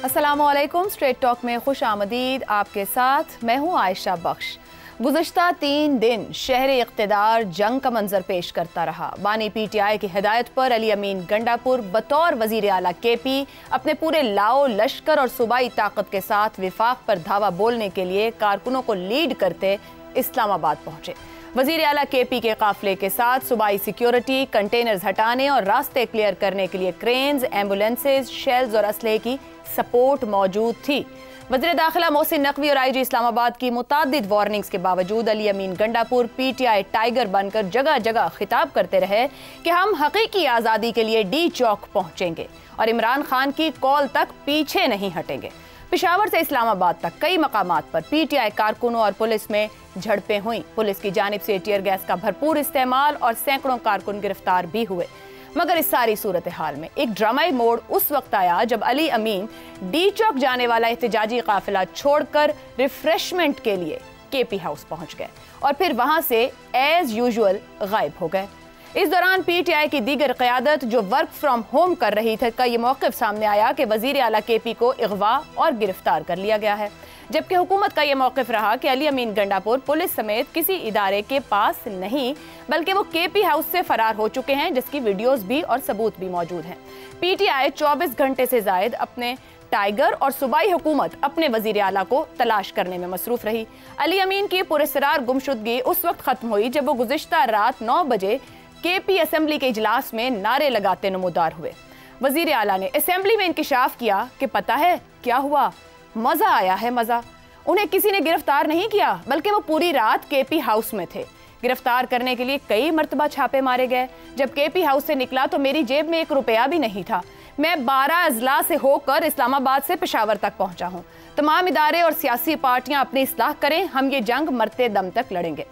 अस्सलामुअलैकुम। Straight talk में खुश आमदीद। आपके साथ मैं हूँ आयशा बख्श। गुज़श्ता 3 दिन शहर इक़्तिदार जंग का मंजर पेश करता रहा। बानी PTI की हिदायत पर अली अमीन गंडापुर बतौर वज़ीर आला KP अपने पूरे लाओ लश्कर और सूबाई ताकत के साथ विफाक पर धावा बोलने के लिए कारकुनों को लीड करते इस्लामाबाद पहुंचे। वज़ीर आला KP के काफिले के साथ सूबाई सिक्योरिटी, कंटेनर्स हटाने और रास्ते क्लियर करने के लिए क्रेन्स, एम्बुलेंसेज, शेल्स और असलहे की सपोर्ट मौजूद थी। वज़ीर दाखिला मोहसिन नकवी और IG इस्लामाबाद की मुताद्दिद वार्निंग्स के बावजूद अली अमीन गंडापुर PTI टाइगर बनकर जगह जगह खिताब करते रहे कि हम हकीकी आज़ादी के लिए D चौक पहुंचेंगे और इमरान खान की कॉल तक पीछे नहीं हटेंगे। पेशावर से इस्लामाबाद तक कई मकामात पर PTI कारकुनों और पुलिस में झड़पें हुई। पुलिस की जानिब से टियर गैस का भरपूर इस्तेमाल और सैकड़ों कारकुन गिरफ्तार भी हुए। मगर इस सारी सूरत हाल में एक ड्रामाई मोड़ उस वक्त आया जब अली अमीन D चौक जाने वाला एहतजाजी काफिला छोड़कर रिफ्रेशमेंट के लिए KP हाउस पहुंच गए और फिर वहां से एज यूजुअल गायब हो गए। इस दौरान PTI की दीगर क़यादत जो वर्क फ्रॉम होम कर रही थी का ये मौक़िफ़ सामने आया कि वज़ीर आला KP को अगवा और गिरफ्तार कर लिया गया है, जबकि हुकूमत का ये मौक़िफ़ रहा कि अली अमीन गंडापुर पुलिस समेत किसी इदारे के पास नहीं बल्कि वो KP हाउस से फरार हो चुके हैं, जिसकी वीडियोस भी और सबूत भी मौजूद हैं। PTI 24 घंटे से ज़ायद अपने टाइगर और सूबाई हुकूमत अपने वज़ीर आला को तलाश करने में मसरूफ़ रही। अली अमीन की पुरस्रार गुमशुदगी उस वक्त ख़त्म हुई जब वो गुज़िश्ता रात 9 बजे KP असेंबली के इजलास में नारे लगाते नमूदार हुए। वज़ीर आला ने असेंबली में इंकिशाफ किया कि पता है क्या हुआ, मज़ा आया है मज़ा। उन्हें किसी ने गिरफ्तार नहीं किया बल्कि वो पूरी रात KP हाउस में थे। गिरफ्तार करने के लिए कई मरतबा छापे मारे गए। जब KP हाउस से निकला तो मेरी जेब में 1 रुपया भी नहीं था। मैं 12 अजला से होकर इस्लामाबाद से पेशावर तक पहुंचा हूं। तमाम इदारे और सियासी पार्टियां अपनी इस्लाह करें, हम ये जंग मरते दम तक लड़ेंगे।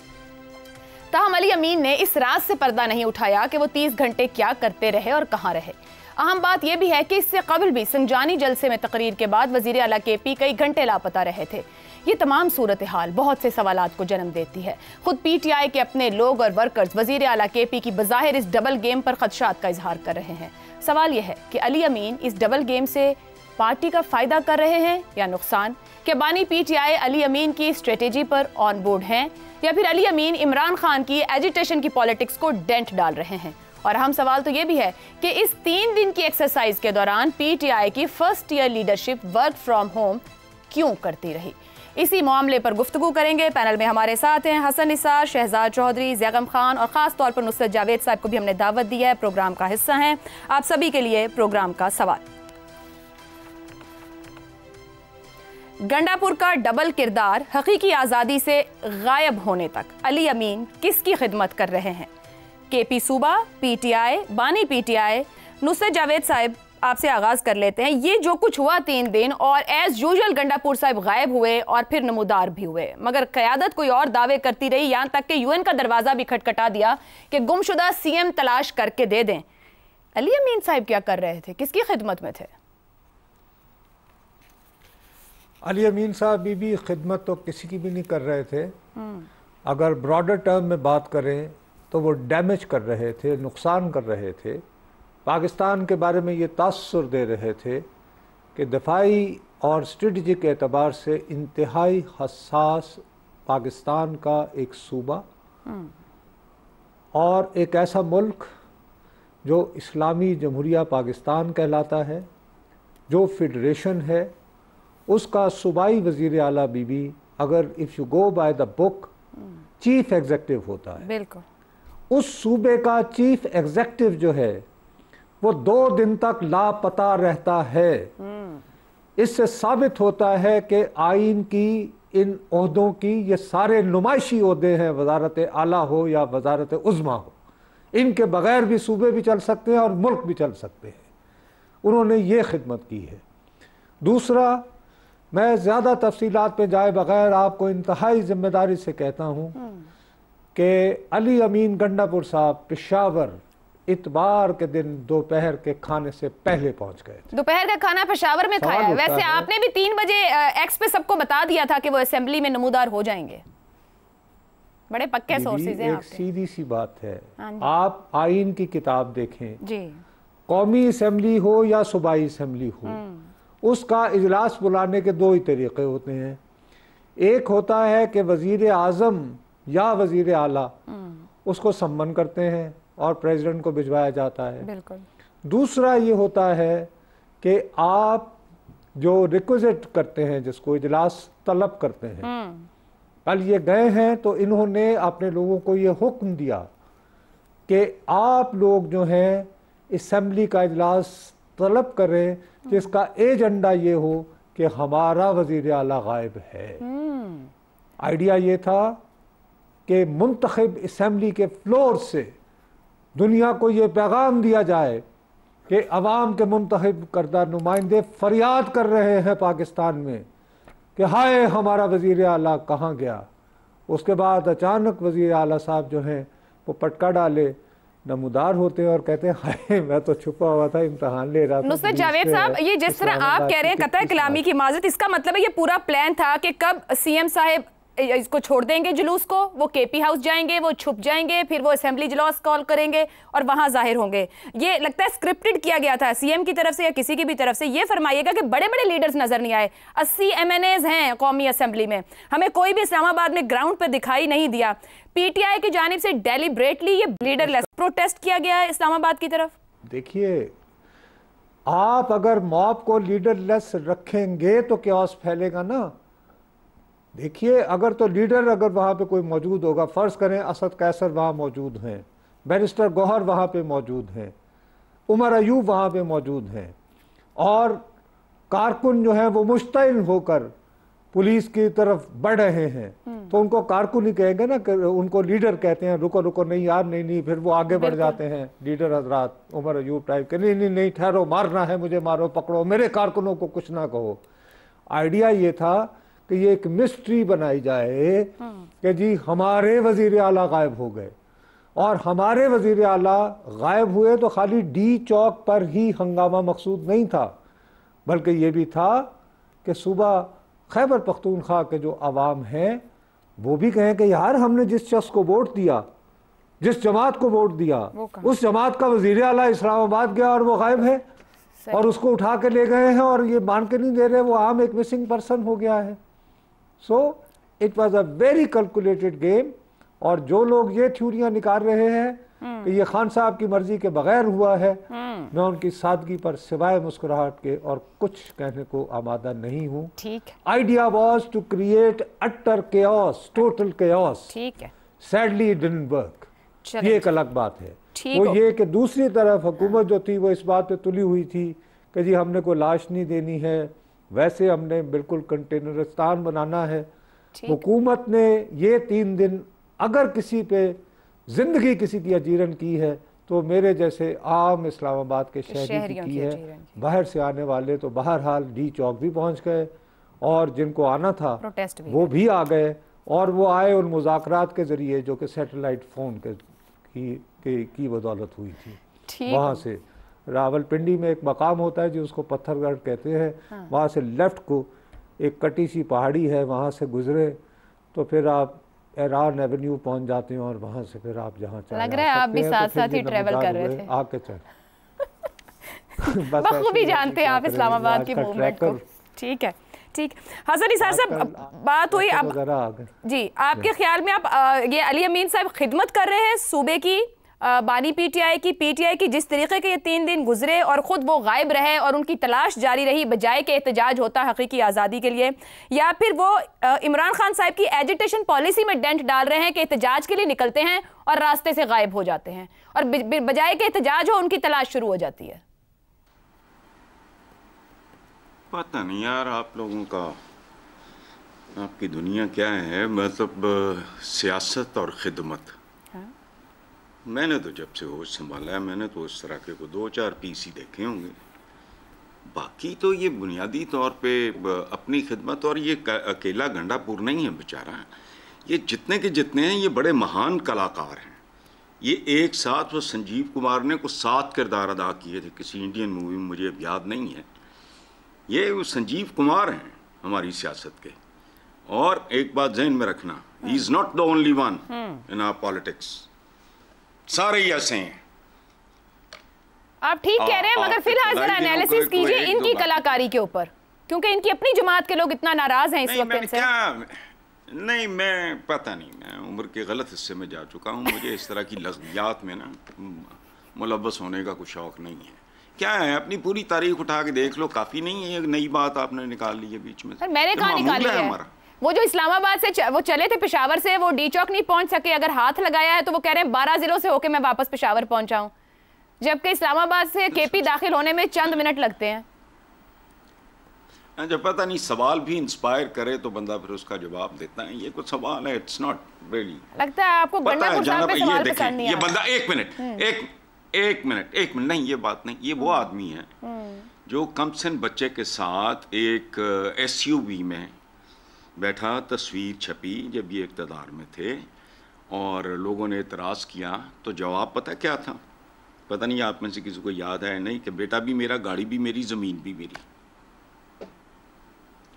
ताहम अली अमीन ने इस रात से पर्दा नहीं उठाया कि वो 30 घंटे क्या करते रहे और कहाँ रहे। अहम बात यह भी है कि इससे कबल भी संजानी जलसे में तकरीर के बाद वज़ीर आला KP कई घंटे लापता रहे थे। ये तमाम सूरत हाल बहुत से सवालात को जन्म देती है। खुद PTI के अपने लोग और वर्कर्स वज़ीर आला KP की बज़ाहिर इस डबल गेम पर खदशात का इजहार कर रहे हैं। सवाल यह है कि अली अमीन इस डबल गेम से पार्टी का फ़ायदा कर रहे हैं या नुकसान? क्या बानी PTI अली अमीन की स्ट्रेटेजी पर ऑन बोर्ड हैं या फिर अली अमीन इमरान खान की एजिटेशन की पॉलिटिक्स को डेंट डाल रहे हैं? और अहम सवाल तो ये भी है कि इस 3 दिन की एक्सरसाइज के दौरान PTI की first year leadership work from home क्यों करती रही? इसी मामले पर गुफ्तगू करेंगे। पैनल में हमारे साथ हैं हसन निसार, शहजाद चौधरी, ज़ैगम खान और ख़ास तौर पर नुसरत जावेद साहब को भी हमने दावत दी है, प्रोग्राम का हिस्सा हैं। आप सभी के लिए प्रोग्राम का सवाल। गंडापुर का डबल किरदार हकीकी आज़ादी से गायब होने तक अली अमीन किसकी खिदमत कर रहे हैं? KP सूबा, PTI, बानी PTI। नुसरत जावेद साहब आपसे आगाज़ कर लेते हैं। ये जो कुछ हुआ 3 दिन और एज यूजुअल गंडापुर साहब गायब हुए और फिर नमूदार भी हुए, मगर क़यादत कोई और दावे करती रही, यहाँ तक कि UN का दरवाज़ा भी खटखटा दिया कि गुमशुदा CM तलाश करके दे दें। अली अमीन साहब क्या कर रहे थे, किसकी खिदमत में थे? अली अमीन साहब भी खिदमत तो किसी की भी नहीं कर रहे थे। अगर ब्रॉडर टर्म में बात करें तो वो डैमेज कर रहे थे, नुकसान कर रहे थे। पाकिस्तान के बारे में ये तासुर दे रहे थे कि दफाई और स्ट्रेटजिक एतबार से इंतहाई हसास पाकिस्तान का एक सूबा और एक ऐसा मुल्क जो इस्लामी जमहूरिया पाकिस्तान कहलाता है, जो फेडरेशन है, उसका सूबाई वज़ीर आला बीबी अगर if you go by the book chief executive होता है। बिल्कुल। उस सूबे का चीफ एग्जेक्टिव जो है वो 2 दिन तक लापता रहता है। इससे साबित होता है कि आइन की इन ओहदों की ये सारे नुमाइशी ओहदे हैं, वजारत आला हो या वजारत उज़्मा हो, इनके बगैर भी सूबे भी चल सकते हैं और मुल्क भी चल सकते हैं। उन्होंने ये खिदमत की है। दूसरा, मैं ज़्यादा तफसीलात पे जाए बगैर आपको इंतहाई जिम्मेदारी से कहता हूँ कि अली अमीन गंडापुर साहब पेशावर इतवार के दिन दोपहर के खाने से पहले पहुंच गए थे। दोपहर का खाना पेशावर में खाया है। वैसे आपने भी 3 बजे एक्स पे सबको बता दिया था कि वो असेंबली में नमूदार हो जाएंगे। बड़े पक्के सोर्सेज हैं आपके। सीधी सी बात है, आप आइन की किताब देखें जी, कौमी असेंबली हो या सूबाई असेंबली हो, उसका इजलास बुलाने के दो ही तरीक़े होते हैं। एक होता है कि वज़ीर आज़म या वज़ीर आला उसको सम्मन करते हैं और प्रेसिडेंट को भिजवाया जाता है। बिल्कुल। दूसरा ये होता है कि आप जो रिक्विजिट करते हैं, जिसको इजलास तलब करते हैं, कल ये गए हैं तो इन्होंने अपने लोगों को ये हुक्म दिया कि आप लोग जो हैं असेंबली का इजलास तलब करें जिसका एजेंडा ये हो कि हमारा वज़ीर आला गायब है। आइडिया ये था कि मुंतखब असेंबली के फ्लोर से दुनिया को ये पैगाम दिया जाए कि अवाम के मुंतखब करदा नुमाइंदे फरियाद कर रहे हैं पाकिस्तान में कि हाय हमारा वज़ीर आला कहाँ गया। उसके बाद अचानक वज़ीर आला साहब जो हैं वो पटका डाले, नमूदार होते हैं और कहते हैं हाय मैं तो छुपा हुआ था, इम्तहान ले रहा था। नुसरत जावेद साहब, ये जिस तरह आप कह रहे हैं कतई कलामी की माजरत, इसका मतलब है ये पूरा प्लान था कि कब सीएम साहब इसको छोड़ देंगे जुलूस को, वो केपी हाउस जाएंगे, वो छुप जाएंगे, फिर वो असेंबली इजलास कॉल करेंगे और वहां जाहिर होंगे। ये लगता है स्क्रिप्टेड किया गया था सीएम की तरफ से या किसी की भी तरफ से। ये फरमाइएगा कि बड़े बड़े लीडर्स नजर नहीं आए, 80 MNAs हैं कौमी असेंबली में, हमें कोई भी इस्लामाबाद में ग्राउंड पर दिखाई नहीं दिया। पीटीआई की जानिब से डेलिब्रेटली ये लीडरलेस प्रोटेस्ट किया गया है इस्लामाबाद की तरफ। देखिए, आप अगर मॉब को लीडरलेस रखेंगे तो क्योस फैलेगा ना। देखिए, अगर तो लीडर अगर वहाँ पे कोई मौजूद होगा, फ़र्ज़ करें असद कैसर वहाँ मौजूद हैं, बैरिस्टर गौहर वहाँ पे मौजूद हैं, उमर अयूब वहाँ पे मौजूद हैं, और कारकुन जो हैं वो मुश्तइल होकर पुलिस की तरफ बढ़ रहे हैं, तो उनको कारकुन ही कहेंगे ना, उनको लीडर कहते हैं। रुको रुको, नहीं यार नहीं नहीं, फिर वो आगे बढ़ जाते हैं लीडर हजरात, उमर अयूब टाइप के, नहीं नहीं नहीं ठहरो, मारना है मुझे मारो, पकड़ो, मेरे कारकुनों को कुछ ना कहो। आइडिया ये था कि ये एक मिस्ट्री बनाई जाए कि जी हमारे वज़ीर आला गायब हो गए, और हमारे वज़ीर आला गायब हुए तो खाली डी चौक पर ही हंगामा मकसूद नहीं था, बल्कि ये भी था कि सुबह खैबर पख्तूनख्वा के जो अवाम हैं वो भी कहें कि यार हमने जिस शख्स को वोट दिया, जिस जमात को वोट दिया, उस जमात का वज़ीर आला इस्लामाबाद गया और वो गायब है, और उसको उठा के ले गए हैं और ये मान के नहीं दे रहे वो आम एक मिसिंग पर्सन हो गया है। So it was a very calculated game. और जो लोग ये थ्योरियां निकाल रहे हैं कि ये खान साहब की मर्जी के बगैर हुआ है, मैं उनकी सादगी पर सिवाय मुस्कुराहट के और कुछ कहने को आमादा नहीं हूँ। ठीक। Idea was to create utter chaos, total chaos. ठीक है। सैडली इट डिडंट वर्क, ये एक अलग बात है। वो हो। ये कि दूसरी तरफ हुकूमत जो थी वो इस बात पे तुली हुई थी कि जी हमने कोई लाश नहीं देनी है, वैसे हमने बिल्कुल कंटेनरिस्तान बनाना है। हुकूमत ने ये 3 दिन अगर किसी पे जिंदगी किसी की अजीरन की है तो मेरे जैसे आम इस्लामाबाद के शहरी की है। बाहर से आने वाले तो बहरहाल डी चौक भी पहुंच गए, और जिनको आना था वो भी आ गए, और वो आए उन मुज़ाकरात के ज़रिए जो कि सैटेलाइट फ़ोन की बदौलत हुई थी। वहाँ से रावलपिंडी में एक मकाम होता है जो उसको पत्थरगढ़ कहते हैं, वहाँ से लेफ़्ट को एक कटी सी पहाड़ी है, वहाँ से गुजरे तो फिर आप एरान एवेन्यू पहुँच जाते हैं, और वहाँ से फिर आप जहाँ चाहें लग रहा है आप भी साथ साथ ही ट्रैवल कर रहे थे। आके चल बखूबी जानते हैं आप इस्लामाबाद की मूवमेंट को। ठीक है, ठीक। हसन निसार साहब, बात हुई अब जी, आपके ख्याल में आप ये अली अमीन साहब खिदमत कर रहे हैं सूबे की, बानी पीटीआई की जिस तरीके के ये 3 दिन गुजरे और ख़ुद वो गायब रहे और उनकी तलाश जारी रही बजाय के एहतजाज होता हकीकी आज़ादी के लिए, या फिर वो इमरान खान साहब की एजिटेशन पॉलिसी में डेंट डाल रहे हैं कि एहतजाज के लिए निकलते हैं और रास्ते से गायब हो जाते हैं, और बजाय के एहतजाज हो उनकी तलाश शुरू हो जाती है। पता नहीं यार आप लोगों का, आपकी दुनिया क्या है, मतलब सियासत और खिदमत। मैंने तो जब से होश संभाला है मैंने तो उस तरह के को 2-4 पीस ही देखे होंगे, बाकी तो ये बुनियादी तौर पे अपनी खिदमत, और ये अकेला गंडापुर नहीं है बेचारा, ये जितने के जितने हैं ये बड़े महान कलाकार हैं। ये एक साथ वो संजीव कुमार ने कुछ 7 किरदार अदा किए थे किसी इंडियन मूवी में, मुझे अब याद नहीं है। ये वो संजीव कुमार हैं हमारी सियासत के, और एक बात ज़हन में रखना, he is not the only one in our politics, सारे ही ऐसे हैं। आप ठीक कह रहे हैं, मगर फिलहाल जरा एनालिसिस कीजिए इनकी कलाकारी के ऊपर। क्योंकि इनकी अपनी जमात के लोग इतना नाराज हैं इस वक्त इनसे। नहीं, मैं पता नहीं, मैं उम्र के गलत हिस्से में जा चुका हूँ, मुझे इस तरह की लग़्वियात में ना मुलव्वस होने का कुछ शौक नहीं है। क्या है, अपनी पूरी तारीख उठा के देख लो, काफ़ी नहीं है, एक नई बात आपने निकाल ली है बीच में। मैंने कहा निकाली है हमारा। वो जो इस्लामाबाद से वो चले थे पेशावर से, वो डी चौक नहीं पहुंच सके, अगर हाथ लगाया है तो वो कह रहे हैं 12 जिलों से होके मैं वापस पेशावर पहुंचा हूं, जबकि इस्लामाबाद से केपी दाखिल होने में चंद मिनट लगते हैं। जब पता नहीं, सवाल भी इंस्पायर करे तो बंदा फिर उसका जवाब देता है। ये कुछ सवाल है, इट्स नॉट रियली। लगता है आपको गंडापुर साहब पे सवाल पसंद नहीं ये बंदा एक मिनट नहीं, ये बात नहीं, ये वो आदमी है जो कमसिन बच्चे के साथ एक SUV में बैठा, तस्वीर छपी जब ये इक़्तिदार में थे और लोगों ने एतराज़ किया तो जवाब पता क्या था? पता नहीं आप में से किसी को याद है नहीं, कि बेटा भी मेरा, गाड़ी भी मेरी, ज़मीन भी मेरी।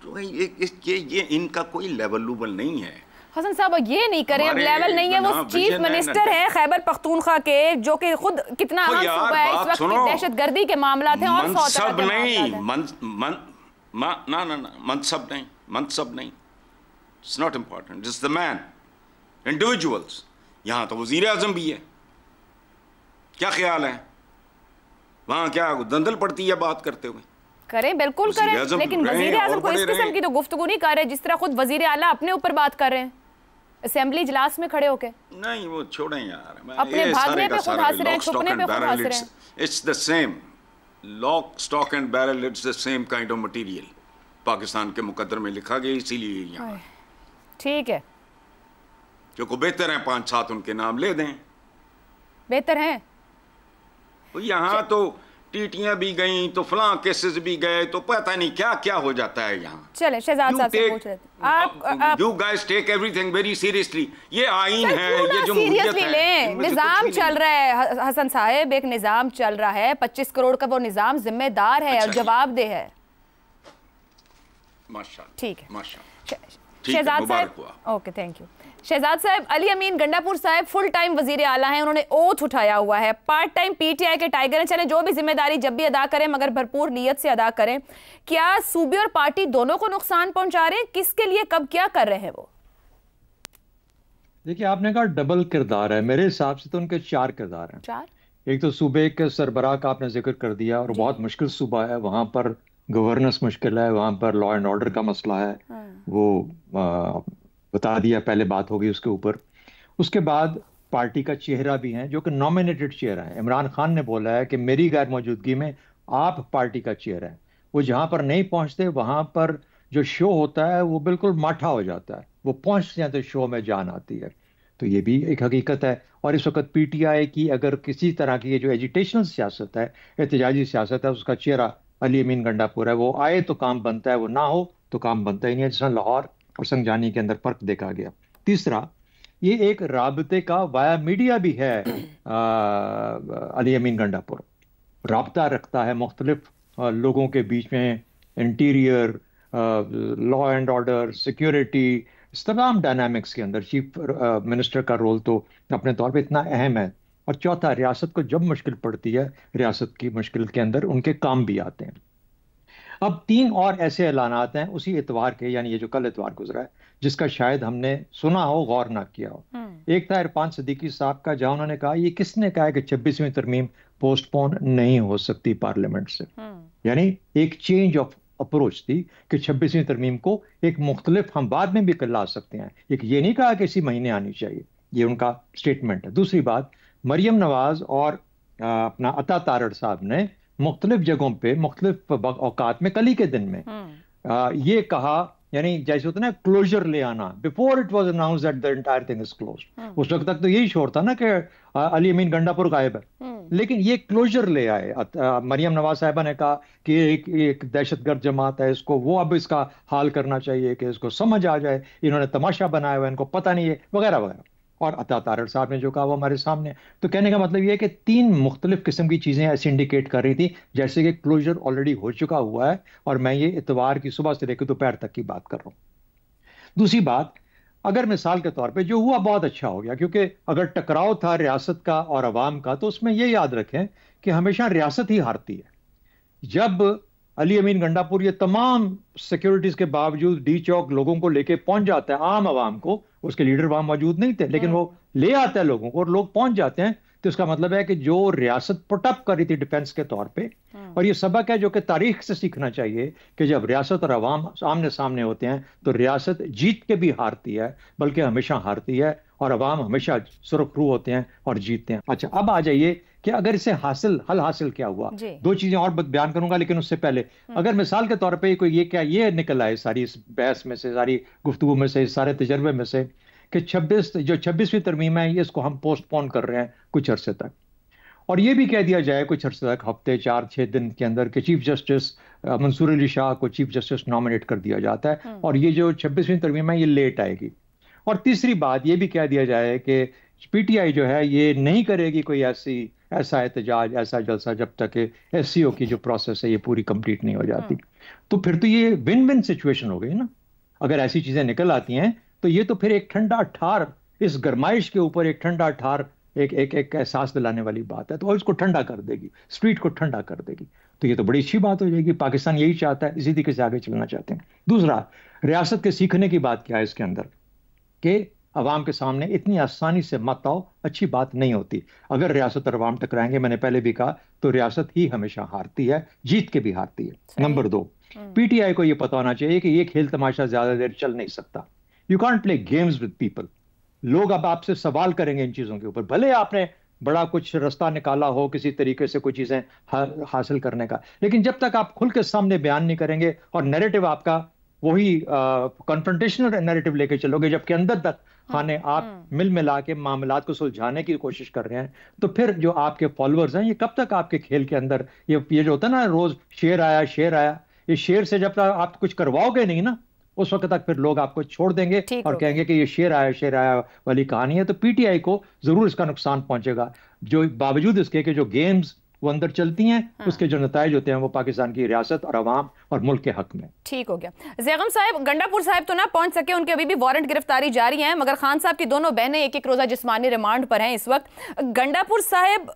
तो ये इनका कोई लेवल लूबल नहीं है। हसन साहब ये नहीं करें, अब लेवल नहीं है। वो चीफ मिनिस्टर है खैबर पख्तूनख्वा के, जो कि खुद कितना अहम सूबा है इस वक्त दहशतगर्दी के मामलात हैं और मनसब नहीं, मनसब नहीं, it's not important, it's the man, individuals. यहाँ तो वजीर आजम भी है, क्या ख्याल है? वहाँ क्या दंदल पड़ती है बात करते हुए? करें, बिल्कुल करें, लेकिन वजीर आजम को इस किस्म की तो गुफ्तगू नहीं कर रहे जिस तरह खुद वजीर आला अपने ऊपर बात कर रहे हैं असेंबली इजलास में खड़े होके। नहीं, वो छोड़ें यार, अपने भागने पे खुद हंस रहे हैं, छुपने पे खुद हंस रहे हैं। It's the same lock stock and barrel, it's the same kind of material. Pakistan के मुकद्दर में लिखा गया, इसीलिए यहाँ ठीक है। जो को बेहतर है 5-7 उनके नाम ले दें, बेहतर हैं। यहाँ तो टीटियां भी गई तो फलां केसेस भी गए, तो पता नहीं क्या क्या हो जाता है यहाँ। चले शहजाद साहब से पूछ रहे थे आप you guys take everything very seriously. ये आईन है, ये जो सीरियसली ले, निजाम चल रहा है हसन साहब, एक निजाम चल रहा है, 25 करोड़ का वो निजाम जिम्मेदार है और जवाबदेह है। माशाल्लाह, ठीक है माशाल्लाह। शहजाद साहब, ओके थैंक यू। शहजाद साहब, अली अमीन गंडापुर साहब फुल टाइम वजीर आला हैं, उन्होंने ओथ उठाया हुआ है, पार्ट टाइम PTI के टाइगर हैं। चले जो भी जिम्मेदारी जब भी अदा करें मगर भरपूर नियत से अदा करें। क्या सूबे और पार्टी दोनों को नुकसान पहुंचा रहे हैं? किसके लिए कब क्या कर रहे हैं वो? देखिए, आपने कहा डबल किरदार है, मेरे हिसाब से तो उनके 4 किरदार हैं। 4? एक तो सूबे के सरबराह का आपने जिक्र कर दिया, और बहुत मुश्किल सूबा है, वहां पर गवर्नेंस मुश्किल है, वहां पर लॉ एंड ऑर्डर का मसला है, वो बता दिया, पहले बात होगी उसके ऊपर। उसके बाद पार्टी का चेहरा भी है जो कि नॉमिनेटेड चेहरा है। इमरान खान ने बोला है कि मेरी गैर मौजूदगी में आप पार्टी का चेहरा है। वो जहां पर नहीं पहुंचते वहां पर जो शो होता है वो बिल्कुल माठा हो जाता है, वो पहुंच जाते शो में जान आती है। तो ये भी एक हकीकत है। और इस वक्त PTI की अगर किसी तरह की ये जो एजिटेशनल सियासत है, एहतजाजी सियासत है, उसका चेहरा अली अमीन गंडापुर है। वो आए तो काम बनता है, वो ना हो तो काम बनता ही नहीं है, जिसमें लाहौर और संजानी के अंदर फर्क देखा गया। तीसरा, ये एक राबते का वाया मीडिया भी है। अली अमीन गंडापुर राबता रखता है मुख्तलिफ लोगों के बीच में, interior, law and order, security, इस तमाम डायनामिक्स के अंदर चीफ मिनिस्टर का रोल तो अपने तौर पे इतना अहम है। और चौथा, रियासत को जब मुश्किल पड़ती है, रियासत की मुश्किल के अंदर उनके काम भी आते हैं। अब 3 और ऐसे ऐलानात हैं उसी इतवार के, यानी ये जो कल इतवार गुजरा है, जिसका शायद हमने सुना हो, गौर ना किया हो। एक था इरफान सिद्दीकी साहब का, जहां उन्होंने कहा ये किसने कहा है कि 26वीं तरमीम पोस्टपोन नहीं हो सकती पार्लियामेंट से। यानी एक चेंज ऑफ अप्रोच थी कि 26वीं तरमीम को एक मुख्तलिफ हम बाद में भी ला सकते हैं, एक ये नहीं कहा कि इसी महीने आनी चाहिए। ये उनका स्टेटमेंट है। दूसरी बात, मरियम नवाज और अपना अता तारड़ साहब ने मुख्तलिफ जगहों पे मुख्तलिफ औकात में कल ही के दिन में ये कहा, यानी जैसे होता है ना क्लोजर ले आना, before it was announced that the entire thing is closed. उस वक्त तक तो यही शोर था ना कि अली अमीन गंडापुर गायब है, लेकिन ये क्लोजर ले आए। मरियम नवाज साहिबा ने कहा कि एक दहशतगर्द जमात है, इसको वो अब इसका हाल करना चाहिए कि इसको समझ आ जाए, इन्होंने तमाशा बनाया हुआ है, इनको पता नहीं है, वगैरह वगैरह। और अता तारड़ साहब ने जो कहा वो हमारे सामने। तो कहने का मतलब ये है कि 3 मुख्तलिफ किस्म की चीज़ें ऐसी इंडिकेट कर रही थी जैसे कि क्लोजर ऑलरेडी हो चुका हुआ है, और मैं ये इतवार की सुबह से लेकर दोपहर तक की बात कर रहा हूँ। दूसरी बात, अगर मिसाल के तौर पे जो हुआ बहुत अच्छा हो गया, क्योंकि अगर टकराव था रियासत का और अवाम का, तो उसमें ये याद रखें कि हमेशा रियासत ही हारती है। जब अली अमीन गंडापुर ये तमाम सिक्योरिटीज के बावजूद डी चौक लोगों को लेके पहुंच जाता है, आम आवाम को। उसके लीडर वहां मौजूद नहीं थे, लेकिन वो ले आता है लोगों को और लोग पहुंच जाते हैं। तो इसका मतलब है कि जो रियासत पुटअप कर रही थी डिफेंस के तौर पे, और ये सबक है जो कि तारीख से सीखना चाहिए कि जब रियासत और अवाम आमने सामने होते हैं तो रियासत जीत के भी हारती है, बल्कि हमेशा हारती है, और अवाम हमेशा सुरखरू होते हैं और जीतते हैं। अच्छा, अब आ जाइए कि अगर इसे हल हासिल क्या हुआ। दो चीजें और बयान करूंगा, लेकिन उससे पहले अगर मिसाल के तौर पे कोई ये निकल आए सारी इस बहस में से, सारी गुफ्तगू में से, इस सारे तजर्बे में से, कि 26वीं तरमीम है, इसको हम पोस्टपोन कर रहे हैं कुछ अरसे तक, और ये भी कह दिया जाए कुछ अरसे तक, हफ्ते 4-6 दिन के अंदर, कि चीफ जस्टिस मंसूर अली शाह को चीफ जस्टिस नॉमिनेट कर दिया जाता है, और ये जो 26वीं तरमीम है ये लेट आएगी। और तीसरी बात ये भी कह दिया जाए कि पीटीआई जो है ये नहीं करेगी कोई ऐसा एहतजाज, ऐसा जलसा, जब तक एससीओ की जो प्रोसेस है ये पूरी कंप्लीट नहीं हो जाती। तो फिर तो ये विन विन सिचुएशन हो गई ना। अगर ऐसी चीजें निकल आती हैं तो ये तो फिर एक ठंडा ठार, इस गरमाइश के ऊपर एक ठंडा ठार, एक एहसास दिलाने वाली बात है, तो इसको ठंडा कर देगी, स्ट्रीट को ठंडा कर देगी। तो ये तो बड़ी अच्छी बात हो जाएगी। पाकिस्तान यही चाहता है, इसी तरीके से आगे चलना चाहते हैं। दूसरा, रियासत के सीखने की बात क्या है इसके अंदर, कि अवाम के सामने इतनी आसानी से मत आओ, अच्छी बात नहीं होती। अगर रियासत और अवाम टकराएंगे, मैंने पहले भी कहा, तो रियासत ही हमेशा हारती है, जीत के भी हारती है। नंबर 2, पीटीआई को यह पता होना चाहिए कि ये खेल तमाशा ज्यादा देर चल नहीं सकता। You can't play games with people. लोग अब आपसे सवाल करेंगे इन चीजों के ऊपर, भले आपने बड़ा कुछ रास्ता निकाला हो किसी तरीके से कोई चीजें हासिल करने का, लेकिन जब तक आप खुल के सामने बयान नहीं करेंगे और नैरेटिव आपका वही कॉन्फ्रंटेशनल नैरेटिव लेके चलोगे, जबकि अंदर तक खाने आप मिल मिला के मामलात को सुलझाने की कोशिश कर रहे हैं, तो फिर जो आपके फॉलोअर्स हैं ये कब तक आपके खेल के अंदर, ये जो होता है ना रोज शेर आया, ये शेर से जब तक आप कुछ करवाओगे नहीं ना, उस वक्त तक फिर लोग आपको छोड़ देंगे और कहेंगे कि ये शेर आया वाली कहानी है। तो पीटीआई को जरूर इसका नुकसान पहुंचेगा, जो बावजूद इसके कि जो गेम्स वो अंदर चलती हैं, उसके जो नताइज होते हैं वो पाकिस्तान की रियासत और अवाम और मुल्क के हक में। ठीक हो गया। ज़ैगम साहब, गंडापुर साहब तो ना पहुंच सके, उनके अभी भी वारंट गिरफ्तारी जारी है, मगर खान साहब की दोनों बहनें एक रोजा जिस्मानी रिमांड पर हैं इस वक्त। गंडापुर साहब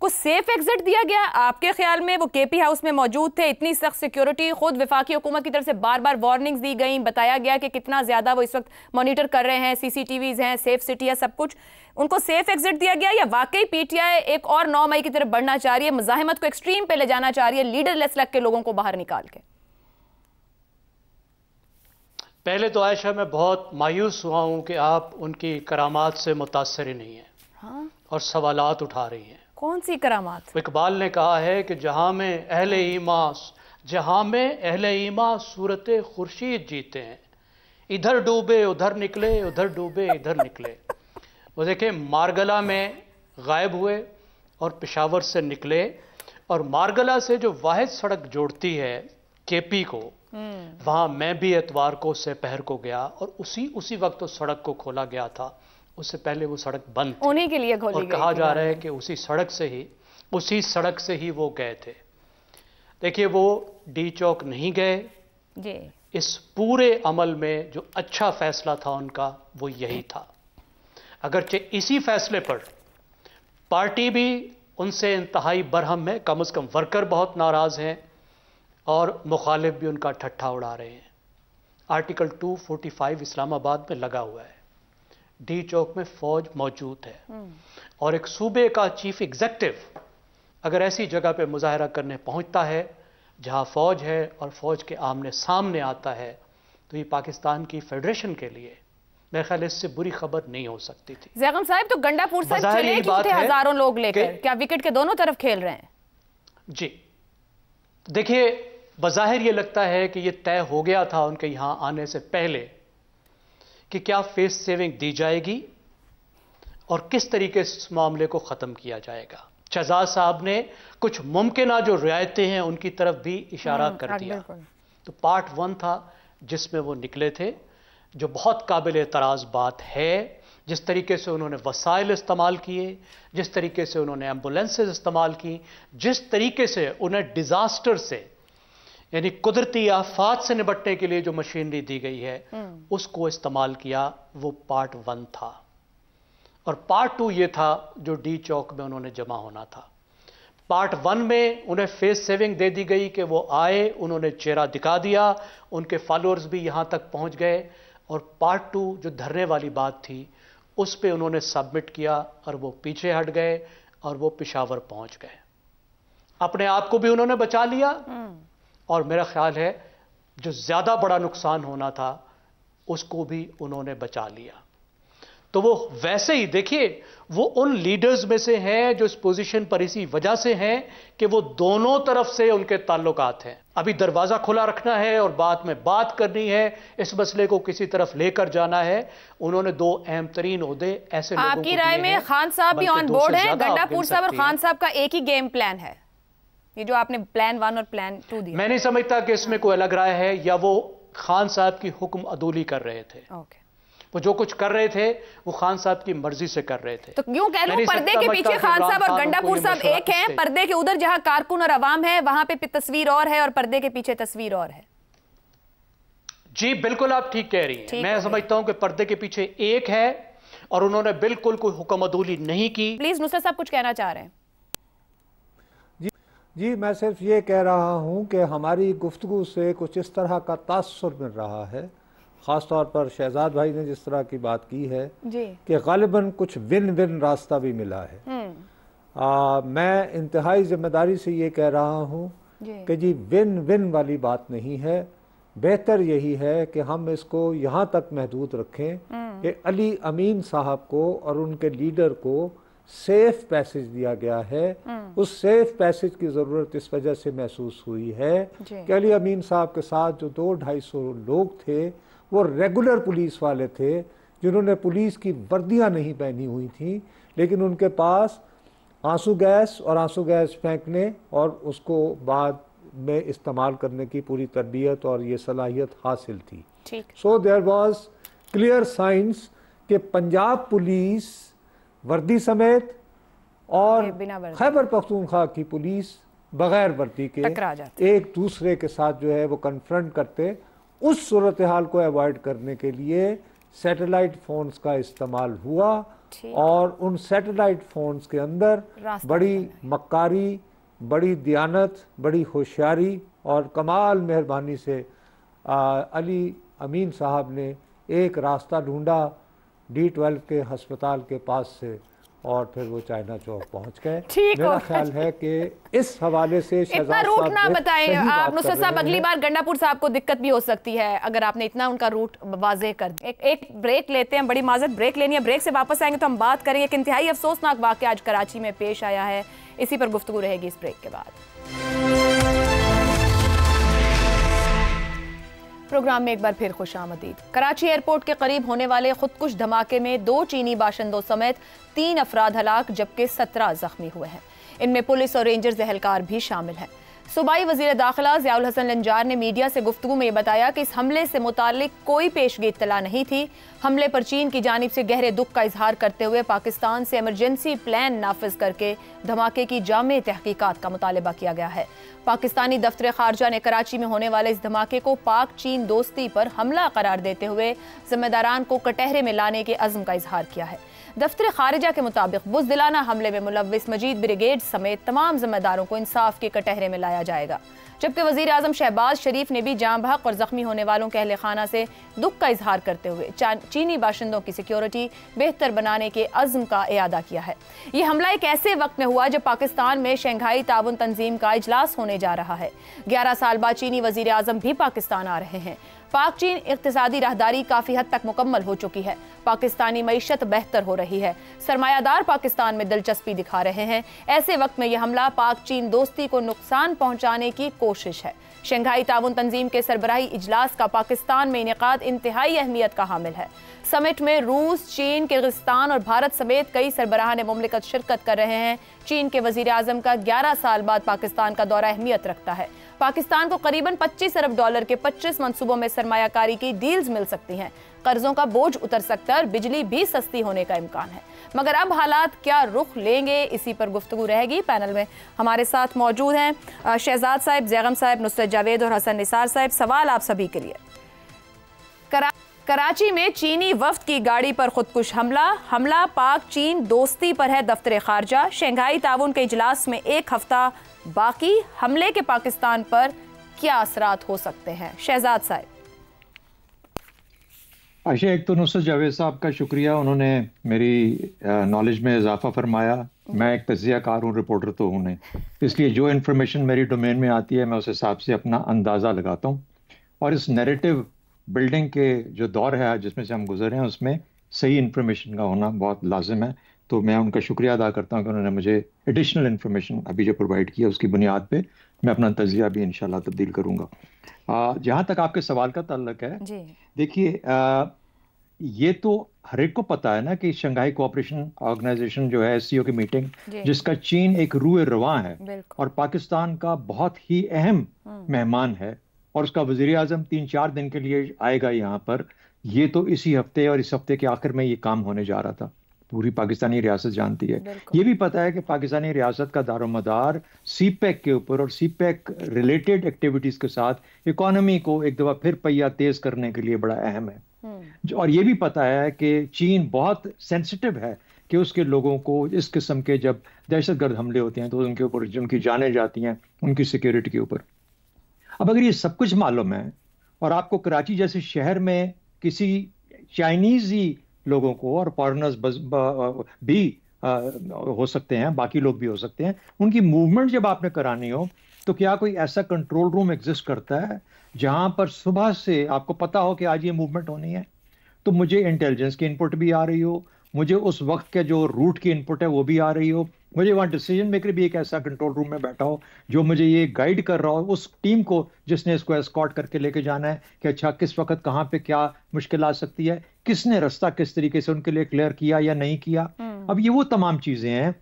को सेफ एग्जिट दिया गया आपके ख्याल में? वो केपी हाउस में मौजूद थे, इतनी सख्त सिक्योरिटी, खुद विफाकी हुकूमत की तरफ से बार बार वार्निंग्स दी गई, बताया गया कि कितना ज्यादा वो इस वक्त मॉनिटर कर रहे हैं, सीसीटीवीज हैं, सेफ सिटी है, सब कुछ। उनको सेफ एग्जिट दिया गया, या वाकई पीटीआई एक और 9 मई की तरफ बढ़ना चाह रही है, मुजाहिमत को एक्सट्रीम पे ले जाना चाह रही है, लीडरलेस लग के लोगों को बाहर निकाल के? पहले तो आयशा, मैं बहुत मायूस हुआ हूं कि आप उनकी करामात से मुतासर ही नहीं है। हाँ? और सवालात उठा रही हैं। कौन सी करामात? इकबाल ने कहा है कि जहां में अहले ईमा सूरत खुर्शीद जीते हैं, इधर डूबे उधर निकले, उधर डूबे इधर निकले। वो देखें, मारगला में गायब हुए और पेशावर से निकले, और मारगला से जो वाहिद सड़क जोड़ती है केपी को, वहां मैं भी एतवार को सेपहर को गया, और उसी वक्त उस सड़क को खोला गया था। उससे पहले वो सड़क बंद थी, उन्हीं के लिए खोली गई, और कहा जा रहा है कि उसी सड़क से ही वो गए थे। देखिए, वो डी चौक नहीं गए जी। इस पूरे अमल में जो अच्छा फैसला था उनका, वो यही था। अगरचे इसी फैसले पर पार्टी भी उनसे इंतहाई बरहम है, कम से कम वर्कर बहुत नाराज हैं और मुखालिफ भी उनका ठट्ठा उड़ा रहे हैं। आर्टिकल 245 इस्लामाबाद में लगा हुआ है, डी चौक में फौज मौजूद है, और एक सूबे का चीफ एग्जीक्यूटिव अगर ऐसी जगह पे मुजाहरा करने पहुंचता है जहां फौज है और फौज के आमने सामने आता है, तो ये पाकिस्तान की फेडरेशन के लिए मेरे ख्याल इससे बुरी खबर नहीं हो सकती थी। ज़ैगम साहब, तो गंडापुर साहब चले क्यों थे हजारों लोग लेकर? क्या विकेट के दोनों तरफ खेल रहे हैं? जी देखिए, बज़ाहिर ये लगता है कि ये तय हो गया था उनके यहां आने से पहले कि क्या फेस सेविंग दी जाएगी और किस तरीके से इस मामले को ख़त्म किया जाएगा। शहजाद साहब ने कुछ मुमकिन जो रियायतें हैं उनकी तरफ भी इशारा कर दिया। तो पार्ट 1 था जिसमें वो निकले थे, जो बहुत काबिल एतराज़ बात है, जिस तरीके से उन्होंने वसाइल इस्तेमाल किए, जिस तरीके से उन्होंने एम्बुलेंसेज इस्तेमाल की, जिस तरीके से उन्हें डिज़ास्टर से यानी कुदरती आफात से निपटने के लिए जो मशीनरी दी गई है उसको इस्तेमाल किया, वो पार्ट 1 था। और पार्ट 2 ये था जो डी चौक में उन्होंने जमा होना था। पार्ट 1 में उन्हें फेस सेविंग दे दी गई कि वो आए, उन्होंने चेहरा दिखा दिया, उनके फॉलोअर्स भी यहां तक पहुंच गए, और पार्ट 2 जो धरने वाली बात थी उस पे उन्होंने सबमिट किया और वो पीछे हट गए और वो पेशावर पहुंच गए। अपने आप को भी उन्होंने बचा लिया और मेरा ख्याल है जो ज्यादा बड़ा नुकसान होना था उसको भी उन्होंने बचा लिया। तो वो वैसे ही देखिए, वो उन लीडर्स में से हैं जो इस पोजीशन पर इसी वजह से हैं कि वो दोनों तरफ से उनके ताल्लुकात हैं। अभी दरवाजा खुला रखना है और बाद में बात करनी है, इस मसले को किसी तरफ लेकर जाना है। उन्होंने 2 अहम तरीन ओहदे ऐसे लोगों को आपकी राय में खान साहब भी ऑन बोर्ड है? गंडापुर साहब और खान साहब का एक ही गेम प्लान है, ये जो आपने प्लान 1 और प्लान 2 दिया? मैं नहीं समझता कि इसमें कोई अलग राय है या वो खान साहब की हुक्म अदूली कर रहे थे। वो जो कुछ कर रहे थे वो खान साहब की मर्जी से कर रहे थे। तो यूं कह लो पर्दे के पीछे खान साहब और गंडापुर साहब एक हैं, पर्दे के उधर जहां कारकुन और अवाम है वहां पे तस्वीर और है और पर्दे के पीछे तस्वीर और है। जी बिल्कुल, आप ठीक कह रही हैं। मैं समझता हूं कि पर्दे के पीछे एक है और उन्होंने बिल्कुल कोई हुक्म अदूली नहीं की। प्लीज नुसरत साहब कुछ कहना चाह रहे हैं? जी मैं सिर्फ ये कह रहा हूं कि हमारी गुफ्तगू से कुछ इस तरह का तासुर मिल रहा है, ख़ास तौर पर शहजाद भाई ने जिस तरह की बात की है कि गालिबन कुछ विन विन रास्ता भी मिला है। मैं इंतहाई जिम्मेदारी से ये कह रहा हूँ कि जी विन विन वाली बात नहीं है। बेहतर यही है कि हम इसको यहाँ तक महदूद रखें कि अली अमीन साहब को और उनके लीडर को सेफ पैसेज दिया गया है। उस सेफ पैसेज की ज़रूरत इस वजह से महसूस हुई है कि अली अमीन साहब के साथ जो 200-250 लोग थे वो रेगुलर पुलिस वाले थे, जिन्होंने पुलिस की वर्दियां नहीं पहनी हुई थी, लेकिन उनके पास आंसू गैस और आंसू गैस फेंकने और उसको बाद में इस्तेमाल करने की पूरी तरबियत और ये सलाहियत हासिल थी। So there was clear signs कि पंजाब पुलिस वर्दी समेत और खैबर पख्तूनख्वा की पुलिस बगैर वर्दी के एक दूसरे के साथ जो है वो कन्फ्रंट करते। उस सूरत हाल को अवॉइड करने के लिए सैटेलाइट फोन्स का इस्तेमाल हुआ और उन सैटेलाइट फोन्स के अंदर बड़ी मक्कारी, बड़ी दियानत, बड़ी होशियारी और कमाल मेहरबानी से अली अमीन साहब ने एक रास्ता ढूंढा D12 के अस्पताल के पास से और फिर वो चाइना चौक पहुंच गए। मेरा ख्याल है कि इस हवाले से इतना रूट ना बताएं आप नुसरत साहब, अगली बार गंडापुर साहब को दिक्कत भी हो सकती है अगर आपने इतना उनका रूट वाज़ेह कर दिया। एक ब्रेक लेते हैं, बड़ी माजरत ब्रेक लेनी है। ब्रेक से वापस आएंगे तो हम बात करेंगे एक इंतहाई अफसोसनाक वाक़या आज कराची में पेश आया है, इसी पर गुफ्तगू रहेगी इस ब्रेक के बाद। प्रोग्राम में एक बार फिर खुशामदीद। कराची एयरपोर्ट के करीब होने वाले खुदकुश धमाके में 2 चीनी बाशिंदों समेत 3 अफराद हलाक जबकि 17 जख्मी हुए हैं। इनमें पुलिस और रेंजर्स एहलकार भी शामिल हैं। सूबाई वज़ीर दाखिला ज़ियाउल हसन लंजार ने मीडिया से गुफ्तगू में बताया कि इस हमले से मुताल्लिक कोई पेशगी इत्तला नहीं थी। हमले पर चीन की जानिब से गहरे दुख का इजहार करते हुए पाकिस्तान से इमरजेंसी प्लान नाफिज करके धमाके की जामे तहकीकात का मुतालबा किया गया है। पाकिस्तानी दफ्तर खारजा ने कराची में होने वाले इस धमाके को पाक चीन दोस्ती पर हमला करार देते हुए जिम्मेदारान को कटहरे में लाने के अज़्म का इजहार किया है। दफ्तर खारिजा के मुताबिक बुज़दिलाना हमले में मुलव्विस मजीद ब्रिगेड समेत तमाम जिम्मेदारों को इंसाफ के कटहरे में लाया जाएगा। जबकि वज़ीर आज़म शहबाज शरीफ ने भी जाँ बहक और ज़ख्मी होने वालों के अहले खाना से दुख का इजहार करते हुए चीनी बाशिंदों की सिक्योरिटी बेहतर बनाने के अज़्म का इयादा किया है। ये हमला एक ऐसे वक्त में हुआ जब पाकिस्तान में शंघाई ताउन तंजीम का इजलास होने जा रहा है। 11 साल बाद चीनी वज़ीर आज़म भी पाकिस्तान आ रहे हैं। पाक चीन इक़्तिसादी राहदारी काफ़ी हद तक मुकम्मल हो चुकी है। पाकिस्तानी मईशत बेहतर हो रही है। सरमायादार पाकिस्तान में दिलचस्पी दिखा रहे हैं। ऐसे वक्त में यह हमला पाक चीन दोस्ती को नुकसान पहुंचाने की कोशिश है। शंघाई ताउन तंजीम के सरबराही इजलास का पाकिस्तान में इनेकाद इंतहाई अहमियत का हामिल है। समिट में रूस, चीन, किर्गिस्तान और भारत समेत कई सरबराहान मुमलिकत शिरकत कर रहे हैं। चीन के वज़ीर आज़म का 11 साल बाद पाकिस्तान का दौरा अहमियत रखता है। पाकिस्तान को करीबन $25 अरब के 25 मंसूबों में सरमायाकारी की डील्स मिल सकती हैं। कर्जों का बोझ उतर सकता है और बिजली भी सस्ती होने का इम्कान है। मगर अब हालात क्या रुख लेंगे, इसी पर गुफ्तगू रहेगी। पैनल में हमारे साथ मौजूद हैं शहजाद साहब, जैगम साहब, नुसरत जावेद और हसन निसार साहब। सवाल आप सभी के लिए, कराची में चीनी वफ्द की गाड़ी पर खुदकुश हमला पाक चीन दोस्ती पर है दफ्तर खारजा। शंघाई ताउन के इजलास में एक हफ्ता बाकी, हमले के पाकिस्तान पर क्या असरात हो सकते हैं? शहजाद साहब। आयशा, एक तो नुसरत जावेद साहब का शुक्रिया, उन्होंने मेरी नॉलेज में इजाफा फरमाया। मैं एक तज्जियाकार हूँ, रिपोर्टर तो हूँ नहीं, इसलिए जो इन्फॉर्मेशन मेरी डोमेन में आती है मैं उस हिसाब से अपना अंदाज़ा लगाता हूँ। और इस नैरेटिव बिल्डिंग के जो दौर है जिसमें से हम गुजरे हैं उसमें सही इन्फॉर्मेशन का होना बहुत लाजिम है। तो मैं उनका शुक्रिया अदा करता हूँ कि उन्होंने मुझे एडिशनल इन्फॉर्मेशन अभी जो प्रोवाइड किया, उसकी बुनियाद पे मैं अपना तजिया भी इंशाल्लाह तब्दील करूँगा। जहाँ तक आपके सवाल का ताल्लुक है, देखिए ये तो हर एक को पता है ना कि शंघाई कोऑपरेशन ऑर्गेनाइजेशन जो है, एससीओ की मीटिंग, जिसका चीन एक रूए रवां है और पाकिस्तान का बहुत ही अहम मेहमान है, और उसका वजीर आजम 3-4 दिन के लिए आएगा यहाँ पर। ये तो इसी हफ्ते और इस हफ्ते के आखिर में ये काम होने जा रहा था, पूरी पाकिस्तानी रियासत जानती है। ये भी पता है कि पाकिस्तानी रियासत का दारोमदार सीपैक के ऊपर और सीपैक रिलेटेड एक्टिविटीज के साथ इकोनॉमी को एक दफा फिर पहिया तेज करने के लिए बड़ा अहम है। और ये भी पता है कि चीन बहुत सेंसिटिव है कि उसके लोगों को इस किस्म के जब दहशतगर्द हमले होते हैं तो उनके ऊपर उनकी जानें जाती हैं, उनकी सिक्योरिटी के ऊपर। अब अगर ये सब कुछ मालूम है और आपको कराची जैसे शहर में किसी चाइनीज ही लोगों को, और फॉरेनर्स भी हो सकते हैं, बाकी लोग भी हो सकते हैं, उनकी मूवमेंट जब आपने करानी हो तो क्या कोई ऐसा कंट्रोल रूम एग्जिस्ट करता है जहां पर सुबह से आपको पता हो कि आज ये मूवमेंट होनी है? तो मुझे इंटेलिजेंस की इनपुट भी आ रही हो, मुझे उस वक्त के जो रूट की इनपुट है वो भी आ रही हो, मुझे वहाँ डिसीजन मेकर भी एक ऐसा कंट्रोल रूम में बैठा हो जो मुझे ये गाइड कर रहा हो, उस टीम को जिसने इसको एस्कॉर्ट करके लेके जाना है कि अच्छा किस वक्त कहाँ पे क्या मुश्किल आ सकती है, किसने रास्ता किस तरीके से उनके लिए क्लियर किया या नहीं किया। अब ये वो तमाम चीजें हैं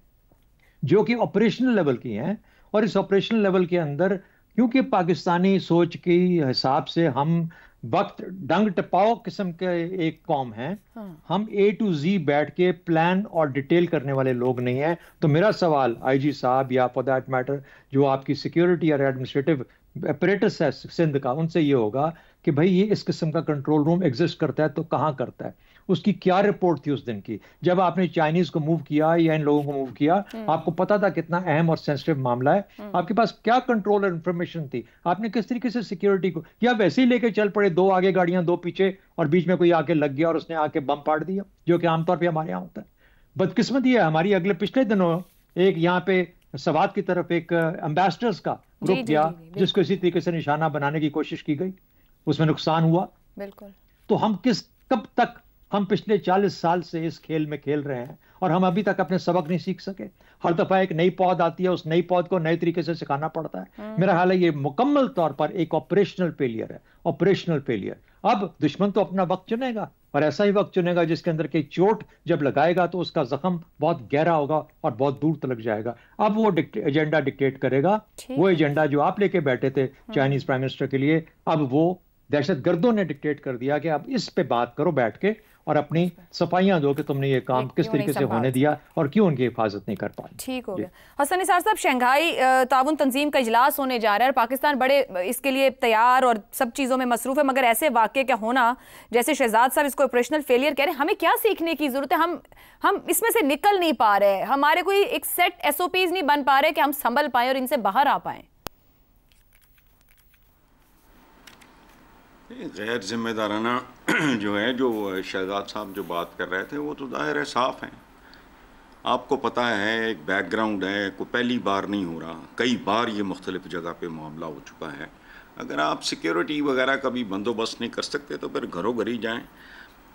जो कि ऑपरेशनल लेवल की हैं, और इस ऑपरेशनल लेवल के अंदर क्योंकि पाकिस्तानी सोच के हिसाब से हम वक्त डंग टपाओ किस्म के एक कौम है, हम A to Z बैठ के प्लान और डिटेल करने वाले लोग नहीं हैं। तो मेरा सवाल आईजी साहब या फॉर दैट मैटर जो आपकी सिक्योरिटी और एडमिनिस्ट्रेटिव अपरेटस है सिंध का, उनसे ये होगा कि भाई ये इस किस्म का कंट्रोल रूम एग्जिस्ट करता है तो कहाँ करता है, उसकी क्या रिपोर्ट थी उस दिन की जब आपने चाइनीज को मूव किया या इन लोगों को मूव किया, आपको पता था कितना अहम और सेंसिटिव मामला है, आपके पास क्या कंट्रोल और इंफॉर्मेशन थी, आपने किस तरीके से सिक्योरिटी को, या वैसे ही लेके चल पड़े, 2 आगे गाड़ियां 2 पीछे और बीच में कोई आके लग गया और उसने आके बम फाड़ दिया, जो कि आमतौर पर हमारे यहाँ होता है। बदकिस्मती है हमारी, अगले पिछले दिनों एक यहाँ पे सवात की तरफ एक एम्बेसडर्स का ग्रुप गया जिसको इसी तरीके से निशाना बनाने की कोशिश की गई, उसमें नुकसान हुआ। बिल्कुल। तो हम कब तक हम पिछले 40 साल से इस खेल में खेल रहे हैं और हम अभी तक अपने सबक नहीं सीख सके। हर दफा एक नई पौध आती है, उस नई पौध को नए तरीके से सिखाना पड़ता है। मेरा ख्याल है ये मुकम्मल तौर पर एक ऑपरेशनल फेलियर है, ऑपरेशनल फेलियर। अब दुश्मन तो अपना वक्त चुनेगा और ऐसा ही वक्त चुनेगा जिसके अंदर की चोट जब लगाएगा तो उसका जख्म बहुत गहरा होगा और बहुत दूर तक जाएगा। अब वो एजेंडा डिक्टेट करेगा, वो एजेंडा जो आप लेके बैठे थे चाइनीज प्राइम मिनिस्टर के लिए, अब वो दहशतगर्दों ने डिक्टेट कर दिया कि अब इस पे बात करो बैठ के और अपनी सफाइयां दो कि तुमने ये काम किस तरीके से होने दिया और क्यों उनकी हिफाजत नहीं कर पाए। ठीक हो गया। हसन निसार साहब, शंघाई ताउन तंजीम का इजलास होने जा रहा है और पाकिस्तान बड़े इसके लिए तैयार और सब चीज़ों में मसरूफ है, मगर ऐसे वाक़े क्या होना जैसे शहजाद साहब इसको ऑपरेशनल फेलियर कह रहे हैं, हमें क्या सीखने की जरूरत है? हम इसमें से निकल नहीं पा रहे, हमारे कोई एक सेट SOPs नहीं बन पा रहे कि हम संभल पाए और इनसे बाहर आ पाए। गैर जिम्मेदाराना जो है, जो शहजाद साहब जो बात कर रहे थे वो तो ज़ाहिर है साफ़ है। आपको पता है एक बैकग्राउंड है, कोई पहली बार नहीं हो रहा, कई बार ये मुख्तलिफ जगह पे मामला हो चुका है। अगर आप सिक्योरिटी वगैरह का भी बंदोबस्त नहीं कर सकते तो फिर घरों घर ही जाएँ।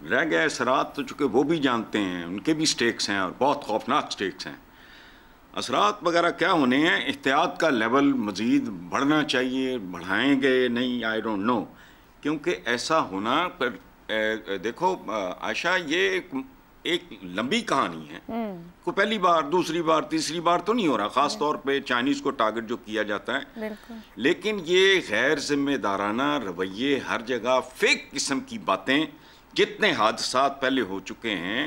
रह गए असरात तो चूँकि वो भी जानते हैं, उनके भी स्टेक्स हैं और बहुत खौफनाक स्टेक्स हैं। असरात वगैरह क्या होने हैं, एहतियात का लेवल मज़ीद बढ़ना चाहिए, बढ़ाएंगे नहीं, आई डोंट नो, क्योंकि ऐसा होना पर देखो आशा ये एक लंबी कहानी है। को पहली बार, दूसरी बार, तीसरी बार तो नहीं हो रहा, ख़ास तौर पे चाइनीज़ को टारगेट जो किया जाता है। लेकिन ये गैर जिम्मेदाराना रवैये, हर जगह फेक किस्म की बातें, जितने हादसात पहले हो चुके हैं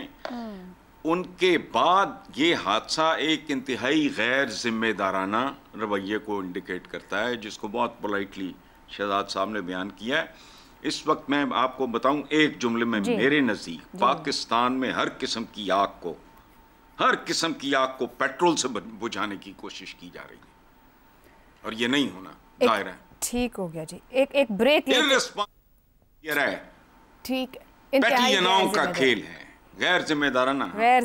उनके बाद ये हादसा एक इंतहाई गैर जिम्मेदाराना रवैये को इंडिकेट करता है, जिसको बहुत पोलाइटली शहजाद साहब ने बयान किया है। इस वक्त मैं आपको बताऊं एक जुमले में, मेरे नजदीक पाकिस्तान में हर किस्म की आग को पेट्रोल से बुझाने की कोशिश की जा रही है और ये नहीं होना जाहिर है। ठीक हो गया जी, एक ब्रेक ठीक, पेटियनाओं का खेल है, गैर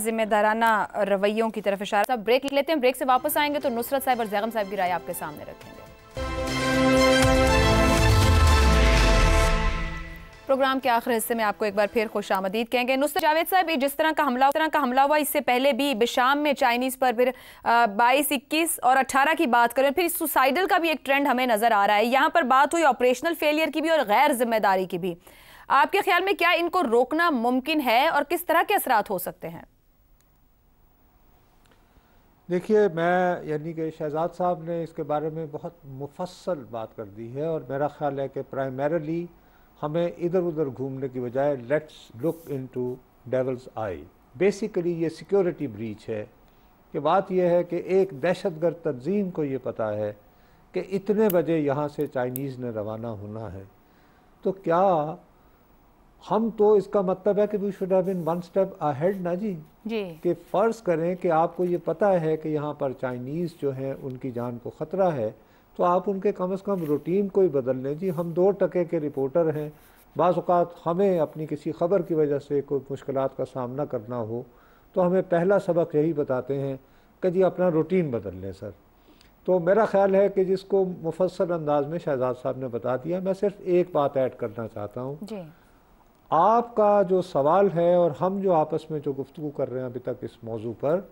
जिम्मेदाराना रवैयों की तरफ इशारा। ब्रेक लेते हैं, ब्रेक से वापस आएंगे तो नुसरत साहब और ज़ैगम साहब की राय आपके सामने रखेंगे। प्रोग्राम के आखिरी हिस्से में आपको एक बार फिर खुशामदीद कहेंगे। नुसरत जावेद साहब, जिस तरह का हमला हुआ इससे पहले भी बिशाम में चाइनीज पर फिर 22, 21 और 18 की बात करें, फिर सुसाइडल का भी एक ट्रेंड हमें नजर आ रहा है। यहाँ पर बात हुई ऑपरेशनल फेलियर की भी और गैर जिम्मेदारी की भी। आपके ख्याल में क्या इनको रोकना मुमकिन है और किस तरह के असरात हो सकते हैं? देखिए, मैं यानी कि शहजाद साहब ने इसके बारे में बहुत मुफस्सल बात कर दी है और मेरा ख्याल है कि प्राइमरीली हमें इधर उधर घूमने की बजाय let's look into devil's eye. Basically ये सिक्योरिटी ब्रीच है कि बात यह है कि एक दहशतगर्द तंजीम को ये पता है कि इतने बजे यहाँ से चाइनीज़ ने रवाना होना है, तो क्या हम तो इसका मतलब है कि we should have been one step ahead ना जी कि फ़र्ज़ करें कि आपको ये पता है कि यहाँ पर चाइनीज़ जो हैं उनकी जान को ख़तरा है, तो आप उनके कम से कम रूटीन को ही बदल लें जी। हम 2 टके के रिपोर्टर हैं, बाज़ औक़ात हमें अपनी किसी ख़बर की वजह से कोई मुश्किलात का सामना करना हो तो हमें पहला सबक यही बताते हैं कि जी अपना रूटीन बदल लें सर। तो मेरा ख़्याल है कि जिसको मुफस्सल अंदाज में शहजाद साहब ने बता दिया, मैं सिर्फ एक बात ऐड करना चाहता हूँ। आपका जो सवाल है और हम जो आपस में जो गुफ्तगू कर रहे हैं अभी तक इस मौजू पर,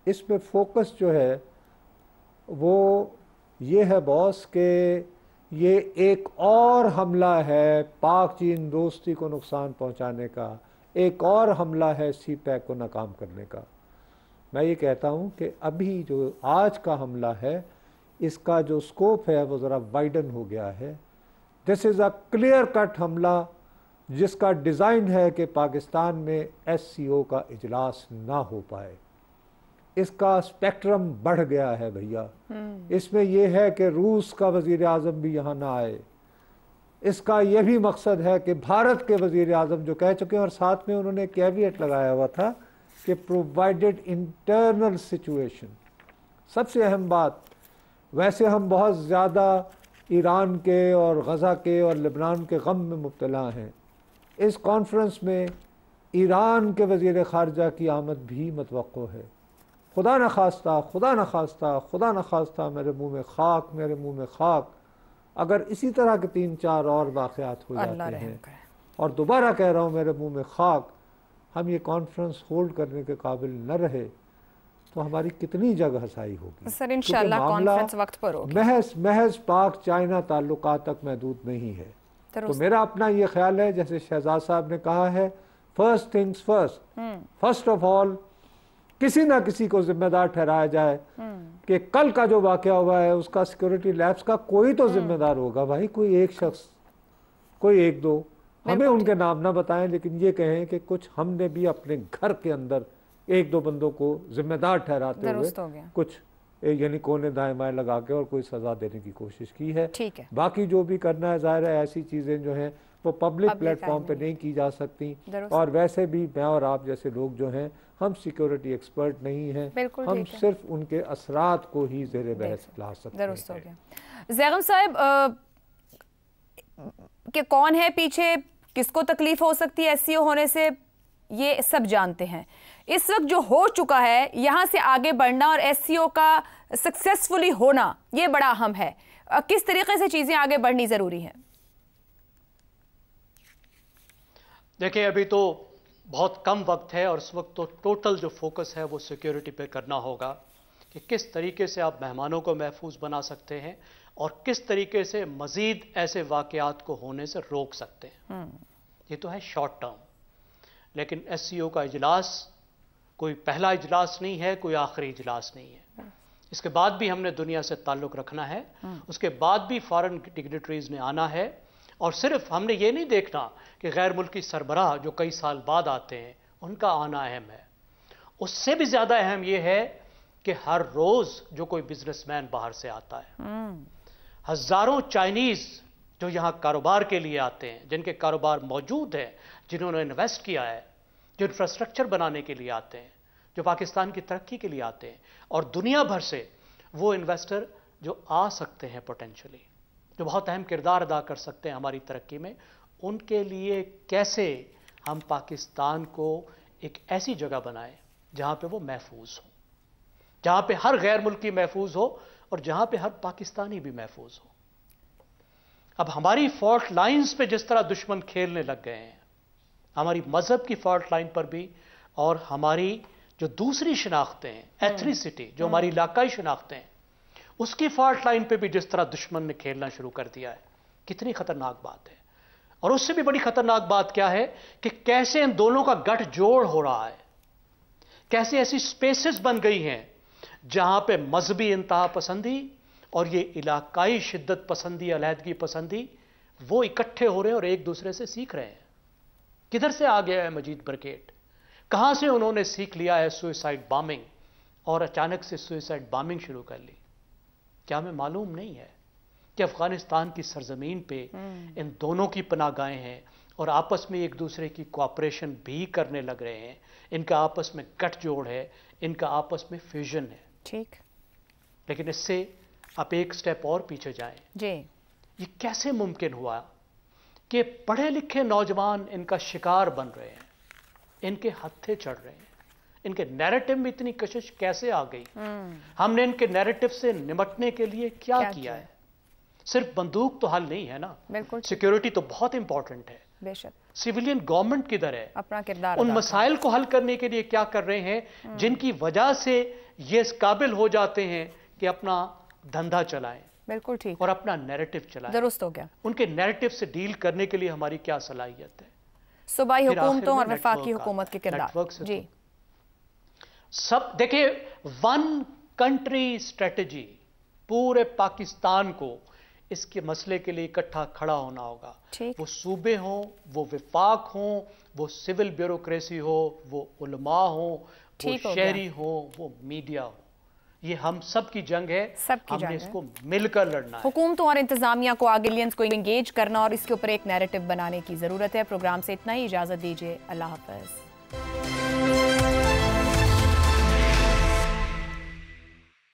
इस पे फोकस जो है वो ये है बॉस के ये एक और हमला है पाक चीन दोस्ती को नुकसान पहुंचाने का, एक और हमला है CPEC को नाकाम करने का। मैं ये कहता हूं कि अभी जो आज का हमला है इसका जो स्कोप है वो ज़रा वाइडन हो गया है। This is a clear cut हमला जिसका डिज़ाइन है कि पाकिस्तान में SCO का इजलास ना हो पाए। इसका स्पेक्ट्रम बढ़ गया है भैया। इसमें यह है कि रूस का वज़ीर आज़म भी यहाँ ना आए। इसका यह भी मकसद है कि भारत के वज़ीर आज़म जो कह चुके हैं और साथ में उन्होंने कैविएट लगाया हुआ था कि प्रोवाइडेड इंटरनल सिचुएशन। सबसे अहम बात, वैसे हम बहुत ज़्यादा ईरान के और गज़ा के और लेबनान के गम में मुब्तला हैं। इस कॉन्फ्रेंस में ईरान के वज़ीर ख़ारजा की आमद भी मतवक्को है। खुदा न खास्ता मेरे मुंह में खाक, अगर इसी तरह के 3-4 और वाक़यात हो जाते हैं, और दोबारा कह रहा हूँ मेरे मुंह में खाक, हम ये कॉन्फ्रेंस होल्ड करने के काबिल न रहे तो हमारी कितनी जगह हसाई होगी। सर इंशाल्लाह कॉन्फ्रेंस वक्त पर होगी। महज पाक चाइना ताल्लुकात तक महदूद नहीं है। तो मेरा अपना ये ख्याल है, जैसे शहजाद साहब ने कहा है, first things first of all किसी ना किसी को जिम्मेदार ठहराया जाए कि कल का जो वाकया हुआ है उसका सिक्योरिटी लैब्स का कोई तो जिम्मेदार होगा भाई। कोई एक शख्स, कोई 1-2, हमें उनके नाम ना बताएं, लेकिन ये कहें कि कुछ हमने भी अपने घर के अंदर 1-2 बंदों को जिम्मेदार ठहराते हुए कुछ यानी कोने दाएं बाएं लगा के और कोई सजा देने की कोशिश की है। ठीक है। बाकी जो भी करना है, जाहिर है ऐसी चीज़ें जो हैं वो पब्लिक प्लेटफॉर्म पे नहीं की जा सकती। और वैसे भी मैं और आप जैसे लोग जो हैं, हम सिक्योरिटी एक्सपर्ट नहीं हैं, हम सिर्फ उनके असरात को ही ज़ेरे बहस ला सकते हैं। ज़ैगम साहब, कि कौन है पीछे, किसको तकलीफ हो सकती है SCO होने से, ये सब जानते हैं। इस वक्त जो हो चुका है, यहाँ से आगे बढ़ना और SCO का सक्सेसफुली होना, ये बड़ा अहम है। किस तरीके से चीज़ें आगे बढ़नी ज़रूरी है? देखिए, अभी तो बहुत कम वक्त है और इस वक्त तो टोटल जो फोकस है वो सिक्योरिटी पे करना होगा कि किस तरीके से आप मेहमानों को महफूज बना सकते हैं और किस तरीके से मज़ीद ऐसे वाक़यात को होने से रोक सकते हैं। ये तो है शॉर्ट टर्म, लेकिन SCO का इजलास कोई पहला इजलास नहीं है, कोई आखिरी इजलास नहीं है। इसके बाद भी हमने दुनिया से ताल्लुक़ रखना है, उसके बाद भी फॉरेन डिग्नेटरीज ने आना है। और सिर्फ हमने ये नहीं देखना कि गैर मुल्की सरबराह जो कई साल बाद आते हैं उनका आना अहम है, उससे भी ज़्यादा अहम यह है कि हर रोज़ जो कोई बिजनेसमैन बाहर से आता है, हज़ारों चाइनीज़ जो यहाँ कारोबार के लिए आते हैं, जिनके कारोबार मौजूद हैं, जिन्होंने इन्वेस्ट किया है, जो इंफ्रास्ट्रक्चर बनाने के लिए आते हैं, जो पाकिस्तान की तरक्की के लिए आते हैं, और दुनिया भर से वो इन्वेस्टर जो आ सकते हैं पोटेंशियली, जो बहुत अहम किरदार अदा कर सकते हैं हमारी तरक्की में, उनके लिए कैसे हम पाकिस्तान को एक ऐसी जगह बनाएं जहां पे वो महफूज हो, जहां पे हर गैर मुल्की महफूज हो और जहां पे हर पाकिस्तानी भी महफूज हो। अब हमारी फॉल्ट लाइंस पे जिस तरह दुश्मन खेलने लग गए हैं, हमारी मजहब की फॉल्ट लाइन पर भी, और हमारी जो दूसरी शनाख्तें हैं, एथनिसिटी, जो हमारी इलाकाई शनाख्तें हैं, उसकी फॉल्ट लाइन पे भी जिस तरह दुश्मन ने खेलना शुरू कर दिया है, कितनी खतरनाक बात है। और उससे भी बड़ी खतरनाक बात क्या है कि कैसे इन दोनों का गठजोड़ हो रहा है, कैसे ऐसी स्पेसेस बन गई हैं जहां पे मजहबी इंतहा पसंदी और ये इलाकाई शिद्दत पसंदी, अलहदगी पसंदी, वो इकट्ठे हो रहे हैं और एक दूसरे से सीख रहे हैं। किधर से आ गया है मजीद ब्रिगेड, कहां से उन्होंने सीख लिया है सुइसाइड बॉम्बिंग और अचानक से सुइसाइड बॉम्बिंग शुरू कर ली? क्या हमें मालूम नहीं है कि अफगानिस्तान की सरजमीन पे इन दोनों की पनाहगाहें हैं और आपस में एक दूसरे की कोऑपरेशन भी करने लग रहे हैं, इनका आपस में गठजोड़ है, इनका आपस में फ्यूजन है। ठीक, लेकिन इससे आप एक स्टेप और पीछे जाएं जी। ये कैसे मुमकिन हुआ कि पढ़े लिखे नौजवान इनका शिकार बन रहे हैं, इनके हत्थे चढ़ रहे हैं, इनके नैरेटिव में इतनी कशिश कैसे आ गई? हमने इनके नैरेटिव से निपटने के लिए क्या किया है? सिर्फ बंदूक तो हल नहीं है ना, बिल्कुल। सिक्योरिटी तो बहुत इंपॉर्टेंट है, बेशक। सिविलियन गवर्नमेंट किधर है? अपना किरदार उन मसाइल को हल करने के लिए क्या कर रहे हैं जिनकी वजह से ये इस काबिल हो जाते हैं कि अपना धंधा चलाएं? बिल्कुल ठीक, और अपना नैरेटिव चलाएं। दुरुस्त हो गया। उनके नैरेटिव से डील करने के लिए हमारी क्या सलाहियत है? सूबाई हुकूमतों और वफाकी हुकूमत के किरदार जी। सब देखिए, वन कंट्री स्ट्रेटजी, पूरे पाकिस्तान को इसके मसले के लिए इकट्ठा खड़ा होना होगा। वो सूबे हों, वो विफाक हों, वो सिविल ब्यूरोक्रेसी हो, वो उलमा हो, वो शहरी हो, वो मीडिया हो, ये हम सब की जंग है, हमने इसको मिलकर लड़ना है। हुकूमतों और इंतजामिया को आगे एलियंस को एंगेज करना और इसके ऊपर एक नैरेटिव बनाने की जरूरत है। प्रोग्राम से इतना ही, इजाजत दीजिए, अल्लाह हाफ़िज़।